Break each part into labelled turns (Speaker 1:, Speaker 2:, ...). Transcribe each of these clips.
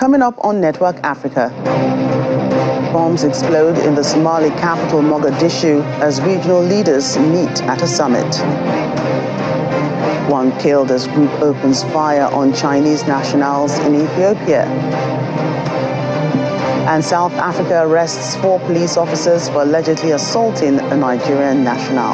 Speaker 1: Coming up on Network Africa, bombs explode in the Somali capital Mogadishu as regional leaders meet at a summit. One killed as group opens fire on Chinese nationals in Ethiopia. And South Africa arrests 4 police officers for allegedly assaulting a Nigerian national.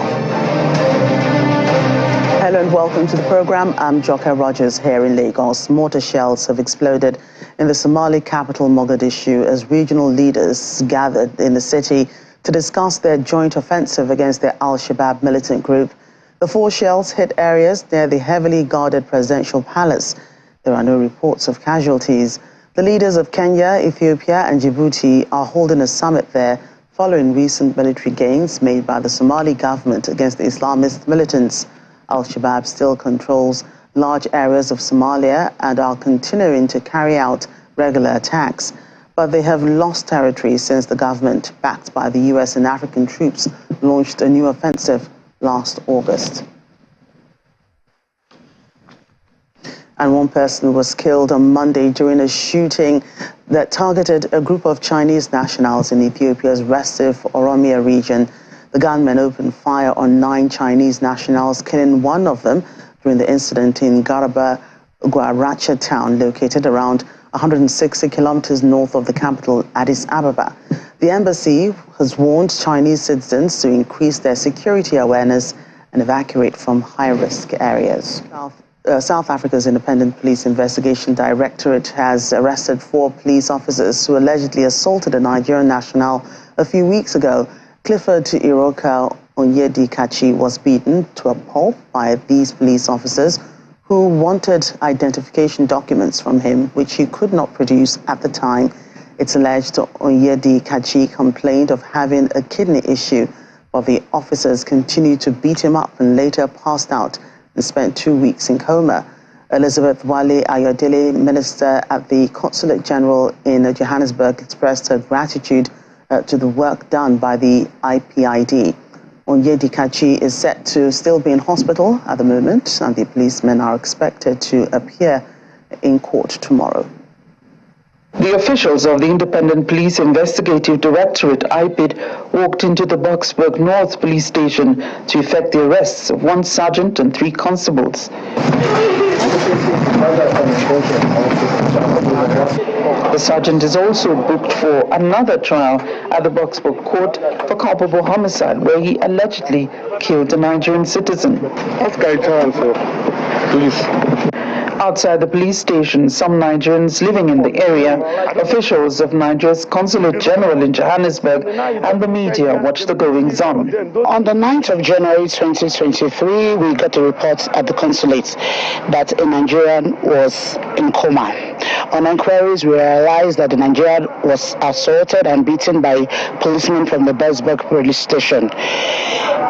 Speaker 1: Hello and welcome to the program. I'm Joka Rogers here in Lagos. Mortar shells have exploded in the Somali capital Mogadishu as regional leaders gathered in the city to discuss their joint offensive against the Al-Shabaab militant group. The 4 shells hit areas near the heavily guarded presidential palace. There are no reports of casualties. The leaders of Kenya, Ethiopia and Djibouti are holding a summit there following recent military gains made by the Somali government against the Islamist militants. Al-Shabaab still controls large areas of Somalia and are continuing to carry out regular attacks. But they have lost territory since the government, backed by the US and African troops, launched a new offensive last August. And one person was killed on Monday during a shooting that targeted a group of Chinese nationals in Ethiopia's restive Oromia region. The gunmen opened fire on 9 Chinese nationals, killing one of them during the incident in Garba Gwaracha town, located around 160 kilometers north of the capital, Addis Ababa. The embassy has warned Chinese citizens to increase their security awareness and evacuate from high-risk areas. South Africa's Independent Police Investigation Directorate has arrested 4 police officers who allegedly assaulted a Nigerian national a few weeks ago. Clifford Iroka Onyedikachi was beaten to a pulp by these police officers who wanted identification documents from him, which he could not produce at the time. It's alleged Onyedikachi complained of having a kidney issue, but the officers continued to beat him up and later passed out and spent 2 weeks in coma. Elizabeth Wale Ayodele, minister at the Consulate General in Johannesburg, expressed her gratitude to the work done by the IPID. Onyedikachi is set to still be in hospital at the moment, and the policemen are expected to appear in court tomorrow.
Speaker 2: The officials of the Independent Police Investigative Directorate, IPID, walked into the Boksburg North Police Station to effect the arrests of 1 sergeant and 3 constables. The sergeant is also booked for another trial at the Boksburg court for culpable homicide, where he allegedly killed a Nigerian citizen. Outside the police station, some Nigerians living in the area, officials of Nigeria's Consulate General in Johannesburg, and the media watch the goings-on.
Speaker 3: On the 9th of January 2023, we got a report at the consulate that a Nigerian was in coma. On inquiries, we realized that the Nigerian was assaulted and beaten by policemen from the Boksburg police station.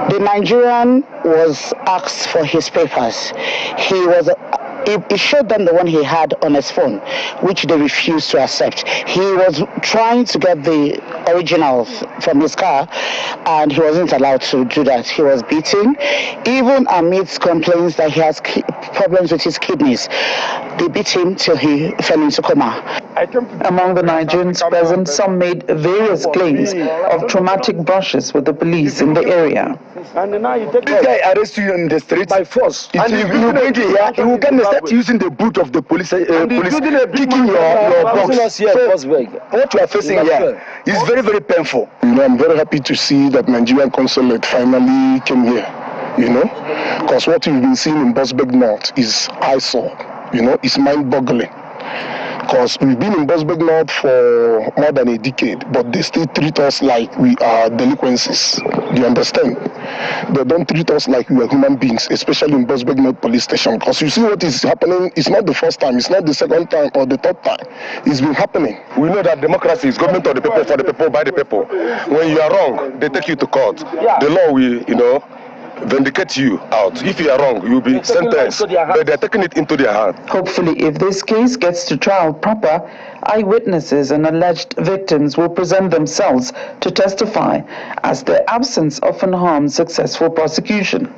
Speaker 3: The Nigerian was asked for his papers. He showed them the one he had on his phone, which they refused to accept. He was trying to get the original from his car, and he wasn't allowed to do that. He was beaten, even amidst complaints that he has problems with his kidneys. They beat him till he fell into coma.
Speaker 2: Among the Nigerians present, some made various claims of traumatic brushes with the police in the area.
Speaker 4: This guy arrests you in the street by force, and if you bring it here, he will start using the boot of the police, kicking your box. So what you are facing here is very, very painful.
Speaker 5: I'm very happy to see that Nigerian consulate finally came here, because what we've been seeing in Boksburg North is eyesore, it's mind-boggling. Because we've been in Boksburg North for more than a decade, but they still treat us like we are delinquencies. Do you understand? They don't treat us like we are human beings, especially in Boksburg North Police Station. Because you see what is happening, it's not the first time, it's not the second time or the third time. It's been happening.
Speaker 4: We know that democracy is government of the people, for the people, by the people. When you are wrong, they take you to court. The law will, vindicate you out. If you are wrong, you'll be sentenced, but they're taking it into their hands.
Speaker 2: Hopefully, if this case gets to trial proper, eyewitnesses and alleged victims will present themselves to testify, as their absence often harms successful prosecution.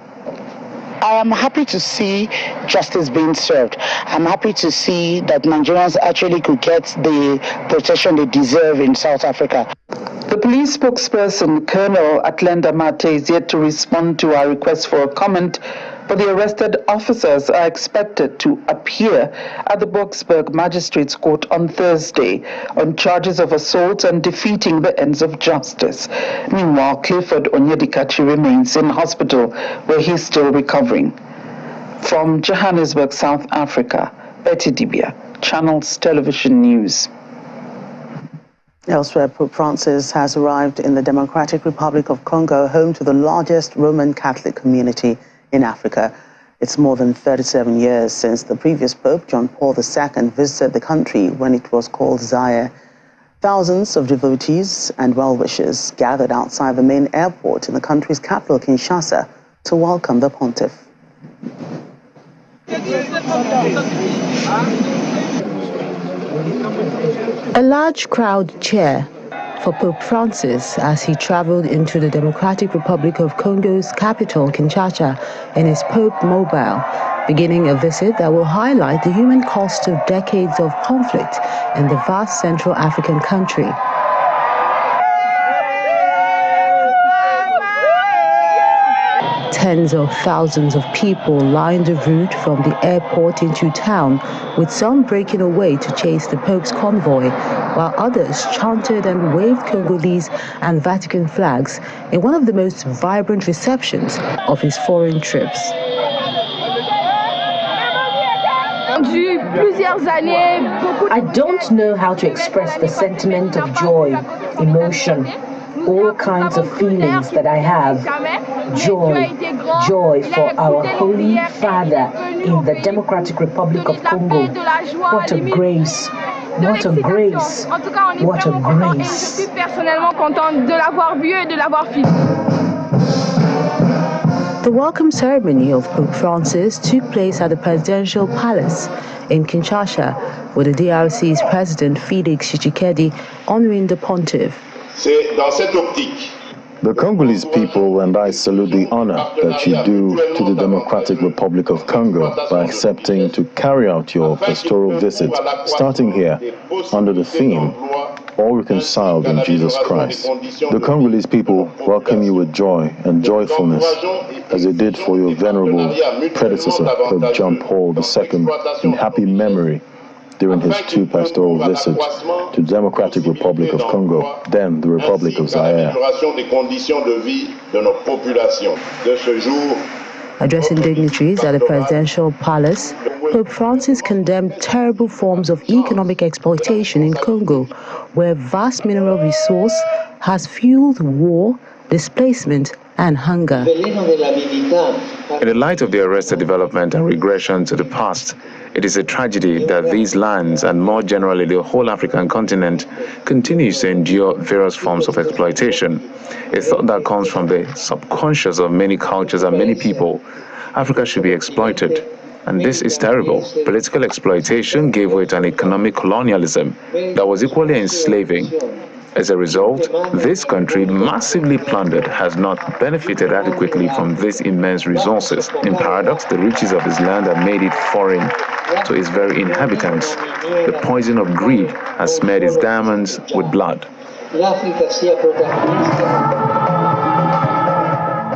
Speaker 3: I am happy to see justice being served. I'm happy to see that Nigerians actually could get the protection they deserve in South Africa.
Speaker 2: The police spokesperson, Colonel Atlenda Mate, is yet to respond to our request for a comment, but the arrested officers are expected to appear at the Boksburg Magistrates Court on Thursday on charges of assault and defeating the ends of justice. Meanwhile, Clifford Onyedikachi remains in hospital where he's still recovering. From Johannesburg, South Africa, Betty Dibia, Channels Television News.
Speaker 1: Elsewhere, Pope Francis has arrived in the Democratic Republic of Congo, home to the largest Roman Catholic community in Africa. It's more than 37 years since the previous Pope, John Paul II, visited the country when it was called Zaire. Thousands of devotees and well-wishers gathered outside the main airport in the country's capital, Kinshasa, to welcome the pontiff.
Speaker 6: A large crowd cheered for Pope Francis as he traveled into the Democratic Republic of Congo's capital, Kinshasa, in his Pope Mobile, beginning a visit that will highlight the human cost of decades of conflict in the vast Central African country. Tens of thousands of people lined the route from the airport into town, with some breaking away to chase the Pope's convoy, while others chanted and waved Congolese and Vatican flags in one of the most vibrant receptions of his foreign trips.
Speaker 7: I don't know how to express the sentiment of joy, emotion, all kinds of feelings that I have. Joy for our Holy Father in the Democratic Republic of Congo. What a grace, what a grace, what a grace.
Speaker 6: The welcome ceremony of Pope Francis took place at the Presidential Palace in Kinshasa, with the DRC's President Felix Tshisekedi honoring the pontiff.
Speaker 8: The Congolese people and I salute the honor that you do to the Democratic Republic of Congo by accepting to carry out your pastoral visit, starting here under the theme, All Reconciled in Jesus Christ. The Congolese people welcome you with joy and joyfulness, as they did for your venerable predecessor, Pope John Paul II, in happy memory during his two pastoral visits to the Democratic Republic of Congo, then the Republic of Zaire.
Speaker 6: Addressing dignitaries at the Presidential Palace, Pope Francis condemned terrible forms of economic exploitation in Congo, where vast mineral resource has fueled war, displacement, and hunger.
Speaker 9: In the light of the arrested development and regression to the past, it is a tragedy that these lands, and more generally the whole African continent, continues to endure various forms of exploitation. A thought that comes from the subconscious of many cultures and many people. Africa should be exploited. And this is terrible. Political exploitation gave way to an economic colonialism that was equally enslaving. As a result, this country, massively plundered, has not benefited adequately from these immense resources. In paradox, the riches of his land have made it foreign to its very inhabitants. The poison of greed has smeared its diamonds with blood.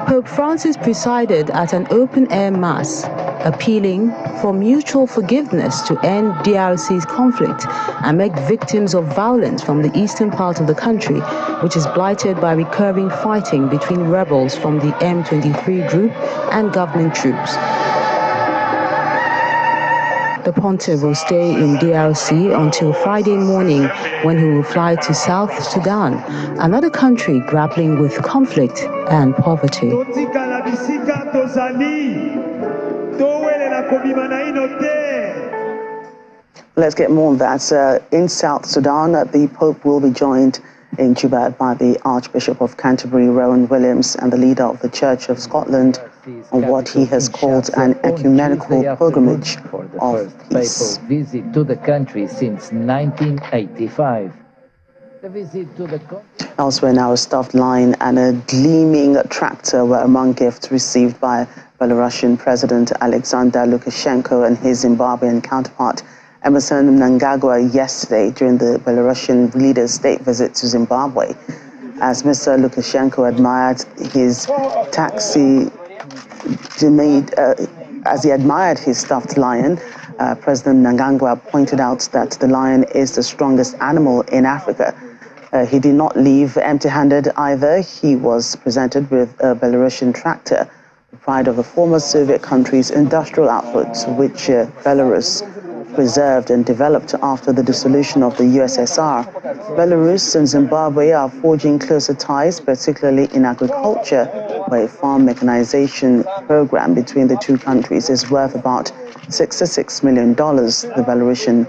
Speaker 6: Pope Francis presided at an open-air mass, appealing for mutual forgiveness to end DRC's conflict and make victims of violence from the eastern part of the country, which is blighted by recurring fighting between rebels from the M23 group and government troops. The pontiff will stay in DRC until Friday morning, when he will fly to South Sudan, another country grappling with conflict and poverty.
Speaker 1: Let's get more on that. In South Sudan, the Pope will be joined in Juba by the Archbishop of Canterbury, Rowan Williams, and the leader of the Church of Scotland on what he has called an ecumenical pilgrimage of peace.
Speaker 10: Visit to the country since 1985.
Speaker 1: Elsewhere now, a stuffed lion and a gleaming tractor were among gifts received by Belarusian President Alexander Lukashenko and his Zimbabwean counterpart Emerson Mnangagwa yesterday during the Belarusian leader's state visit to Zimbabwe. As Mr. Lukashenko admired his as he admired his stuffed lion, President Mnangagwa pointed out that the lion is the strongest animal in Africa. He did not leave empty-handed either. He was presented with a Belarusian tractor, the pride of the former Soviet country's industrial output, which Belarus preserved and developed after the dissolution of the USSR. Belarus and Zimbabwe are forging closer ties, particularly in agriculture, where a farm mechanization program between the two countries is worth about $66 million. The Belarusian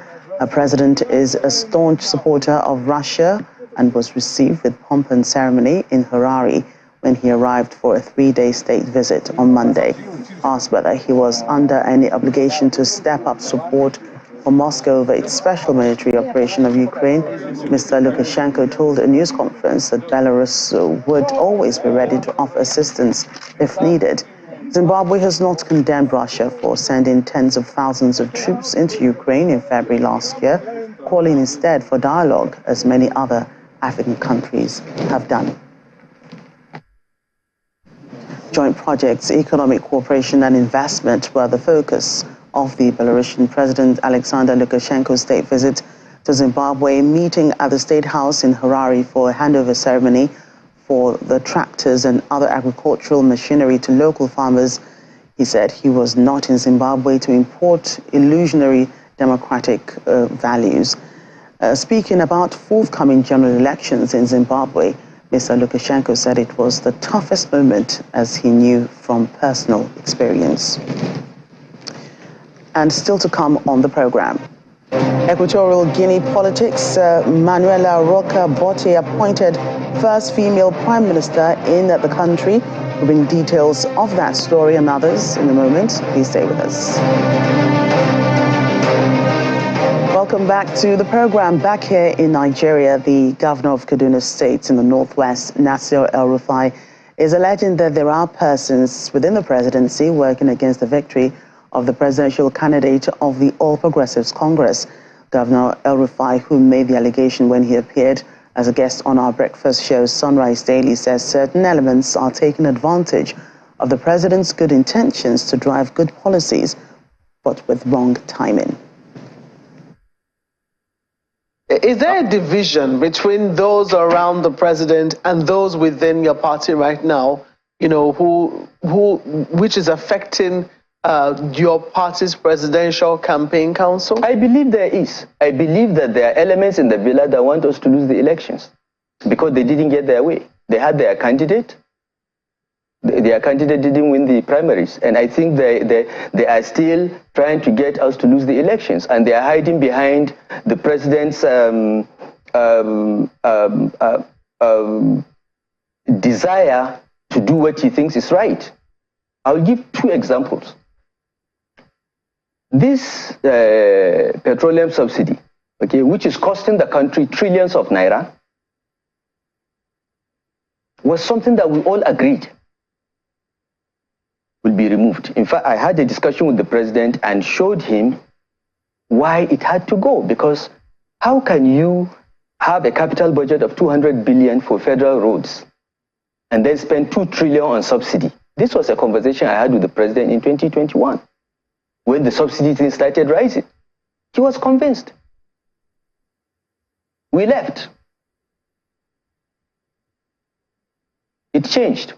Speaker 1: president is a staunch supporter of Russia and was received with pomp and ceremony in Harare when he arrived for a 3-day state visit on Monday. Asked whether he was under any obligation to step up support for Moscow over its special military operation of Ukraine, Mr. Lukashenko told a news conference that Belarus would always be ready to offer assistance if needed. Zimbabwe has not condemned Russia for sending tens of thousands of troops into Ukraine in February last year, calling instead for dialogue, as many other African countries have done. Joint projects, economic cooperation and investment were the focus of the Belarusian President Alexander Lukashenko's state visit to Zimbabwe, meeting at the State House in Harare for a handover ceremony for the tractors and other agricultural machinery to local farmers. He said he was not in Zimbabwe to import illusionary democratic values. Speaking about forthcoming general elections in Zimbabwe, Mr. Lukashenko said it was the toughest moment, as he knew from personal experience. And still to come on the program. Equatorial Guinea politics, Manuela Roca Bote appointed first female prime minister in the country. We'll bring details of that story and others in a moment. Please stay with us. Welcome back to the program. Back here in Nigeria, the governor of Kaduna State in the northwest, Nasir El-Rufai, is alleging that there are persons within the presidency working against the victory of the presidential candidate of the All Progressives Congress. Governor El-Rufai, who made the allegation when he appeared as a guest on our breakfast show, Sunrise Daily, says certain elements are taking advantage of the president's good intentions to drive good policies, but with wrong timing.
Speaker 10: Is there a division between those around the president and those within your party right now, you know, which is affecting your party's presidential campaign council?
Speaker 11: I believe there is. I believe that there are elements in the villa that want us to lose the elections because they didn't get their way. They had their candidate. Their candidate didn't win the primaries. And I think they are still trying to get us to lose the elections. And they are hiding behind the president's desire to do what he thinks is right. I'll give 2 examples. This petroleum subsidy, okay, which is costing the country trillions of naira, was something that we all agreed will be removed. In fact, I had a discussion with the president and showed him why it had to go, because how can you have a capital budget of 200 billion for federal roads and then spend 2 trillion on subsidy? This was a conversation I had with the president in 2021 when the subsidy thing started rising. He was convinced. We left. It changed.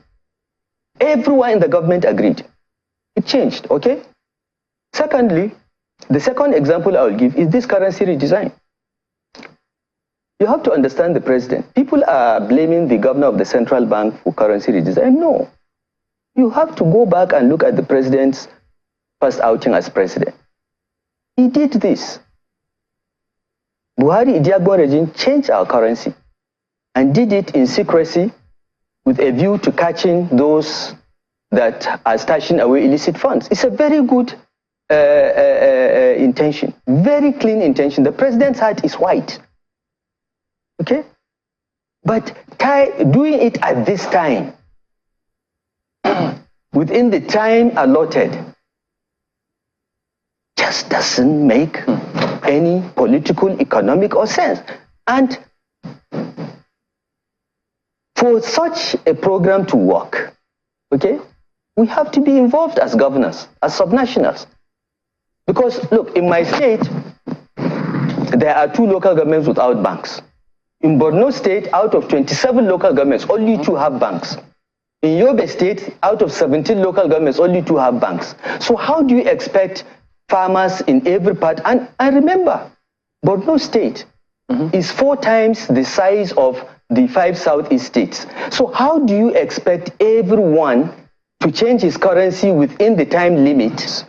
Speaker 11: Everyone in the government agreed. It changed, okay? Secondly, the second example I will give is this currency redesign. You have to understand the president. People are blaming the governor of the central bank for currency redesign. No. You have to go back and look at the president's first outing as president. He did this. Buhari Idiagbo regime changed our currency and did it in secrecy with a view to catching those that are stashing away illicit funds. It's a very good intention, very clean intention. The president's heart is white. Okay? But doing it at this time, within the time allotted, just doesn't make any political, economic or sense. And for such a program to work, okay, we have to be involved as governors, as subnationals. Because look, in my state, there are 2 local governments without banks. In Borno State, out of 27 local governments, only 2 have banks. In Yobe State, out of 17 local governments, only 2 have banks. So how do you expect farmers in every part? And remember, Borno State is 4 times the size of the 5 southeast states. So how do you expect everyone to change his currency within the time limit?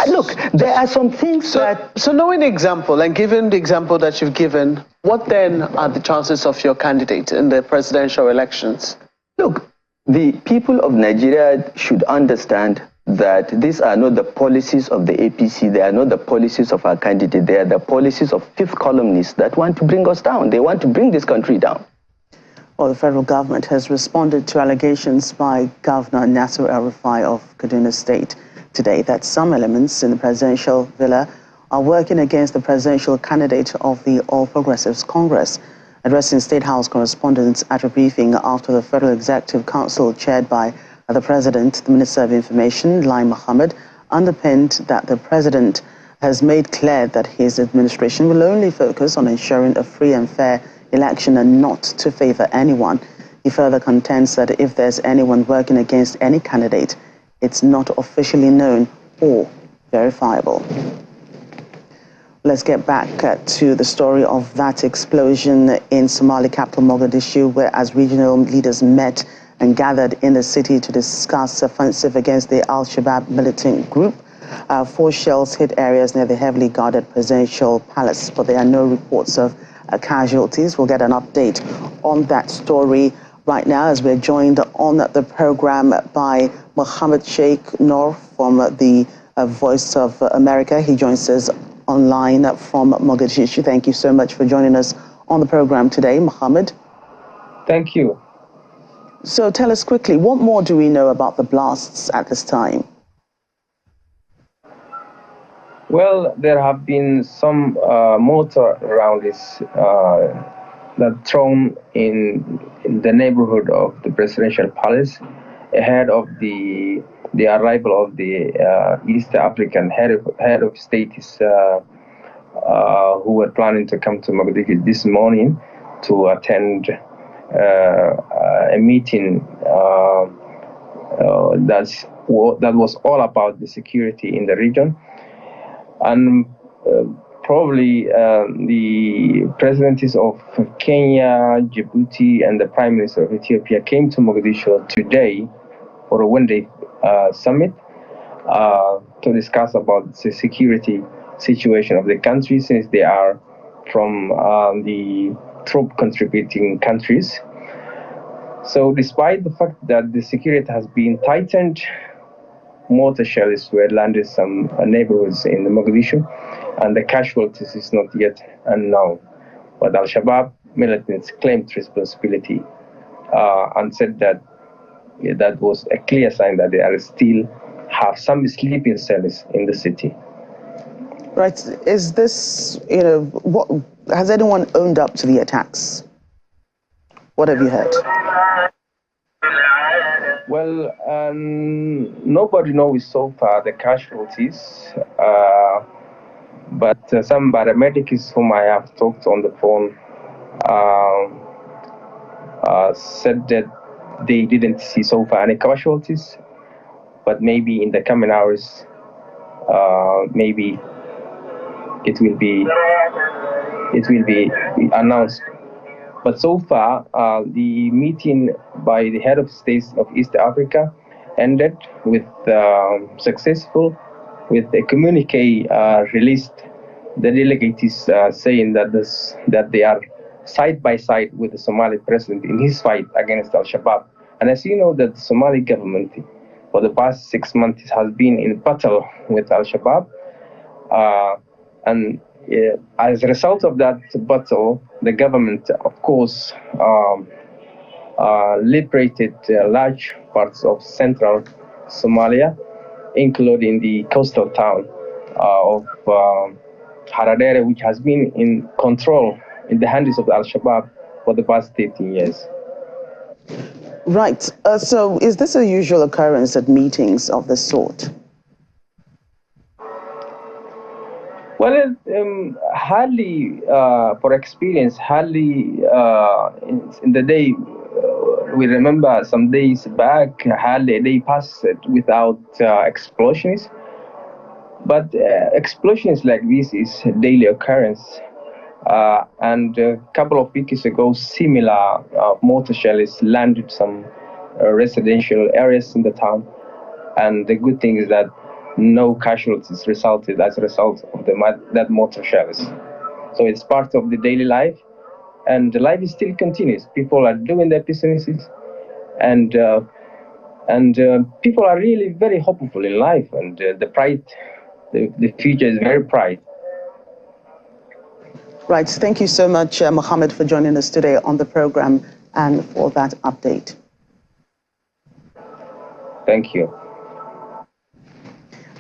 Speaker 11: Look, there are some things
Speaker 10: So knowing the example, and given the example that you've given, what then are the chances of your candidate in the presidential elections?
Speaker 11: Look, the people of Nigeria should understand that these are not the policies of the APC, they are not the policies of our candidate, they are the policies of fifth columnists that want to bring us down. They want to bring this country down.
Speaker 1: Well, the federal government has responded to allegations by Governor Nasir El-Rufai of Kaduna State today that some elements in the presidential villa are working against the presidential candidate of the All Progressives Congress. Addressing State House correspondents at a briefing after the Federal Executive Council chaired by the President, the Minister of Information, Lai Mohammed, underpinned that the President has made clear that his administration will only focus on ensuring a free and fair election and not to favor anyone. He further contends that if there's anyone working against any candidate, it's not officially known or verifiable. Let's get back to the story of that explosion in Somali capital Mogadishu, where as regional leaders met and gathered in the city to discuss offensive against the Al-Shabaab militant group. 4 shells hit areas near the heavily guarded presidential palace, but there are no reports of casualties. We'll get an update on that story right now as we're joined on the program by Mohammed Sheikh Noor from the Voice of America. He joins us online from Mogadishu. Thank you so much for joining us on the program today, Mohammed.
Speaker 12: Thank you.
Speaker 1: So tell us quickly, what more do we know about the blasts at this time?
Speaker 12: Well, there have been some mortar rounds that thrown in the neighborhood of the presidential palace ahead of the arrival of the East African head of states who were planning to come to Mogadishu this morning to attend a meeting that was all about the security in the region. And probably the presidents of Kenya, Djibouti, and the Prime Minister of Ethiopia came to Mogadishu today for a one-day summit to discuss about the security situation of the country, since they are from the troop-contributing countries. So despite the fact that the security has been tightened, mortar shells were landed some neighborhoods in Mogadishu, and the casualties is not yet unknown. But Al-Shabaab militants claimed responsibility and said that that was a clear sign that they are still have some sleeping cells in the city.
Speaker 1: Right. Is this, what has anyone owned up to the attacks? What have you heard?
Speaker 12: Well, nobody knows so far the casualties, but some paramedics whom I have talked on the phone said that they didn't see so far any casualties, but maybe in the coming hours, maybe it will be announced. But so far, the meeting by the head of states of East Africa ended with successful, with a communique released. The delegates saying that they are side by side with the Somali president in his fight against Al-Shabaab. And as you know, that the Somali government for the past 6 months has been in battle with Al-Shabaab, and As a result of that battle, the government, of course, liberated large parts of central Somalia, including the coastal town of Haradere, which has been in control in the hands of Al-Shabaab for the past 13 years.
Speaker 1: Right. So is this a usual occurrence at meetings of this sort?
Speaker 12: Well, hardly, for experience, hardly in the day, we remember some days back, hardly a day passed without explosions. But explosions like this is a daily occurrence. And a couple of weeks ago, similar mortar shells landed some residential areas in the town. And the good thing is that no casualties resulted as a result of that mortar shells. So it's part of the daily life, and the life still continues. People are doing their businesses, and people are really very hopeful in life, and the future is very bright.
Speaker 1: Right. Thank you so much, Mohammed, for joining us today on the program and for that update.
Speaker 12: Thank you.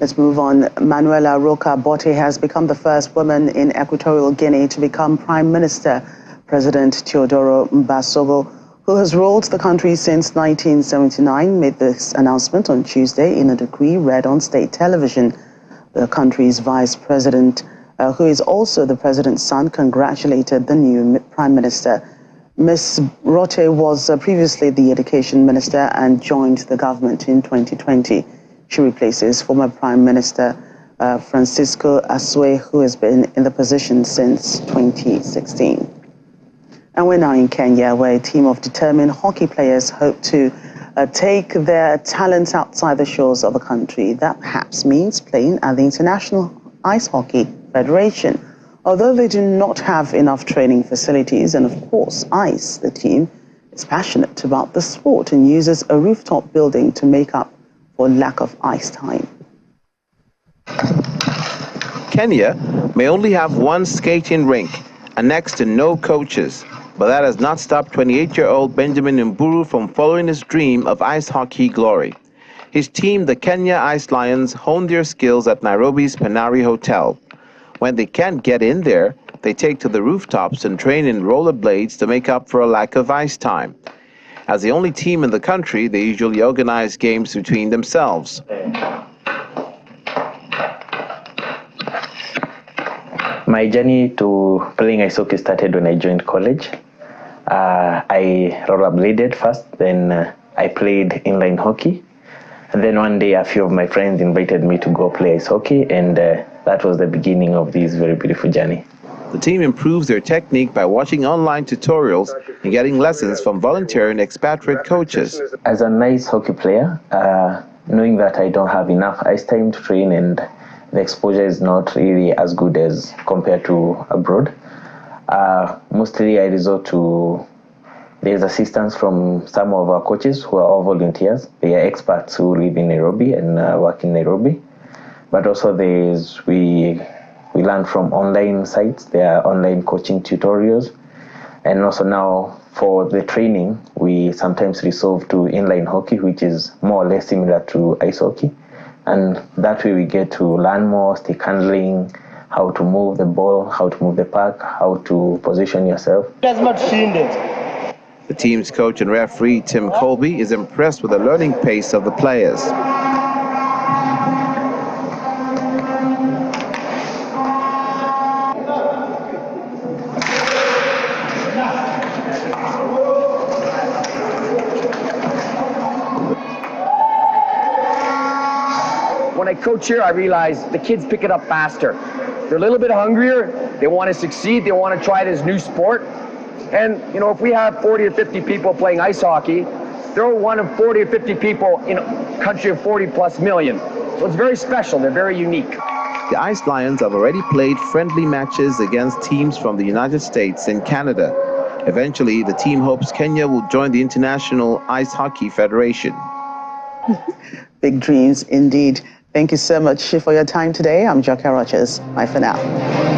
Speaker 1: Let's move on. Manuela Roca Bote has become the first woman in Equatorial Guinea to become Prime Minister. President Teodoro Mbasogo, who has ruled the country since 1979, made this announcement on Tuesday in a decree read on state television. The country's vice president, who is also the president's son, congratulated the new Prime Minister. Ms. Rote was previously the education minister and joined the government in 2020. She replaces former Prime Minister Francisco Asue, who has been in the position since 2016. And we're now in Kenya, where a team of determined hockey players hope to take their talents outside the shores of the country. That perhaps means playing at the International Ice Hockey Federation. Although they do not have enough training facilities and, of course, ice, the team is passionate about the sport and uses a rooftop building to make up for lack of ice time.
Speaker 13: Kenya may only have one skating rink and next to no coaches, but that has not stopped 28-year-old Benjamin Mburu from following his dream of ice hockey glory. His team, the Kenya Ice Lions, honed their skills at Nairobi's Panari Hotel. When they can't get in there, they take to the rooftops and train in rollerblades to make up for a lack of ice time. As the only team in the country, they usually organize games between themselves.
Speaker 14: My journey to playing ice hockey started when I joined college. I rollerbladed first, then I played inline hockey. And then one day a few of my friends invited me to go play ice hockey, and that was the beginning of this very beautiful journey.
Speaker 13: The team improves their technique by watching online tutorials and getting lessons from volunteering expatriate coaches.
Speaker 14: As an ice hockey player, knowing that I don't have enough ice time to train and the exposure is not really as good as compared to abroad, mostly I resort to there's assistance from some of our coaches who are all volunteers. They are experts who live in Nairobi and work in Nairobi. But also we learn from online sites. There are online coaching tutorials. And also now for the training, we sometimes resort to inline hockey, which is more or less similar to ice hockey. And that way we get to learn more, stick handling, how to move the ball, how to move the puck, how to position yourself.
Speaker 13: The team's coach and referee, Tim Colby, is impressed with the learning pace of the players.
Speaker 15: When I coach here, I realize the kids pick it up faster. They're a little bit hungrier. They want to succeed. They want to try this new sport. And, you know, if we have 40 or 50 people playing ice hockey, they're one of 40 or 50 people in a country of 40 plus million. So it's very special. They're very unique.
Speaker 13: The Ice Lions have already played friendly matches against teams from the United States and Canada. Eventually, the team hopes Kenya will join the International Ice Hockey Federation.
Speaker 1: Big dreams indeed. Thank you so much for your time today. I'm Joker Rogers. Bye for now.